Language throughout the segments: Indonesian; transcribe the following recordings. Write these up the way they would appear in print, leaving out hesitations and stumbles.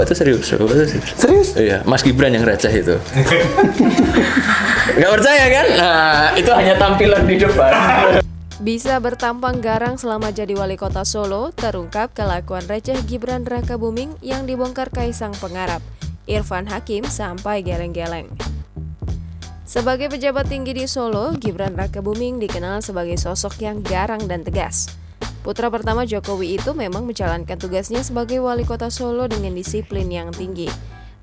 Bapak itu serius. Serius? Iya, Mas Gibran yang receh itu. Nggak percaya kan? Nah, itu hanya tampilan di depan. Bisa bertampang garang selama jadi wali kota Solo, terungkap kelakuan receh Gibran Rakabuming yang dibongkar Kaisang Pangarep, Irfan Hakim sampai geleng-geleng. Sebagai pejabat tinggi di Solo, Gibran Rakabuming dikenal sebagai sosok yang garang dan tegas. Putra pertama Jokowi itu memang menjalankan tugasnya sebagai wali kota Solo dengan disiplin yang tinggi.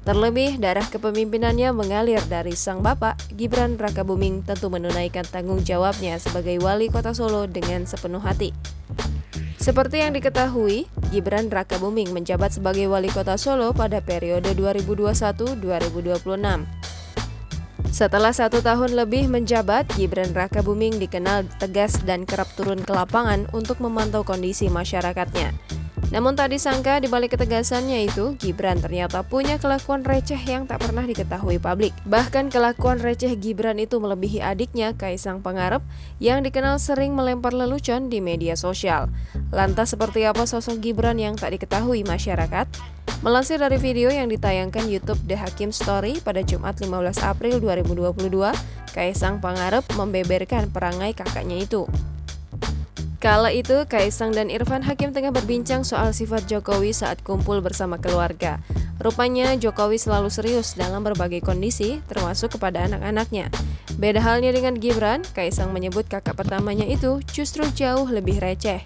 Terlebih, darah kepemimpinannya mengalir dari sang bapak, Gibran Rakabuming tentu menunaikan tanggung jawabnya sebagai wali kota Solo dengan sepenuh hati. Seperti yang diketahui, Gibran Rakabuming menjabat sebagai wali kota Solo pada periode 2021-2026. Setelah 1 tahun lebih menjabat, Gibran Rakabuming dikenal tegas dan kerap turun ke lapangan untuk memantau kondisi masyarakatnya. Namun tak disangka di balik ketegasannya itu, Gibran ternyata punya kelakuan receh yang tak pernah diketahui publik. Bahkan kelakuan receh Gibran itu melebihi adiknya Kaisang Pangarep yang dikenal sering melempar lelucon di media sosial. Lantas seperti apa sosok Gibran yang tak diketahui masyarakat? Melansir dari video yang ditayangkan YouTube The Hakim Story pada Jumat 15 April 2022, Kaisang Pangarep membeberkan perangai kakaknya itu. Kala itu, Kaisang dan Irfan Hakim tengah berbincang soal sifat Jokowi saat kumpul bersama keluarga. Rupanya Jokowi selalu serius dalam berbagai kondisi, termasuk kepada anak-anaknya. Beda halnya dengan Gibran, Kaisang menyebut kakak pertamanya itu justru jauh lebih receh.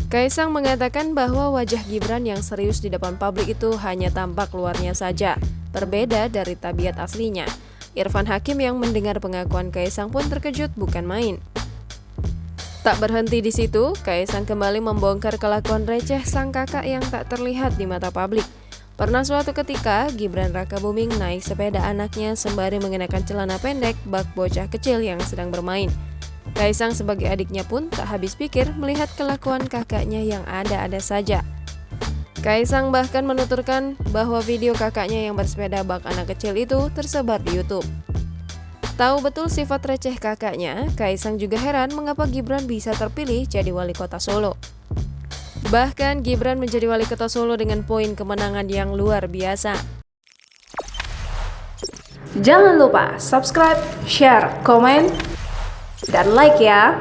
Kaisang mengatakan bahwa wajah Gibran yang serius di depan publik itu hanya tampak luarnya saja, berbeda dari tabiat aslinya. Irfan Hakim yang mendengar pengakuan Kaisang pun terkejut bukan main. Tak berhenti di situ, Kaisang kembali membongkar kelakuan receh sang kakak yang tak terlihat di mata publik. Pernah suatu ketika, Gibran Rakabuming naik sepeda anaknya sembari mengenakan celana pendek bak bocah kecil yang sedang bermain. Kaisang sebagai adiknya pun tak habis pikir melihat kelakuan kakaknya yang ada-ada saja. Kaisang bahkan menuturkan bahwa video kakaknya yang bersepeda bak anak kecil itu tersebar di YouTube. Tahu betul sifat receh kakaknya, Kaisang juga heran mengapa Gibran bisa terpilih jadi wali kota Solo. Bahkan Gibran menjadi wali kota Solo dengan poin kemenangan yang luar biasa. Jangan lupa subscribe, share, komen, dan like ya!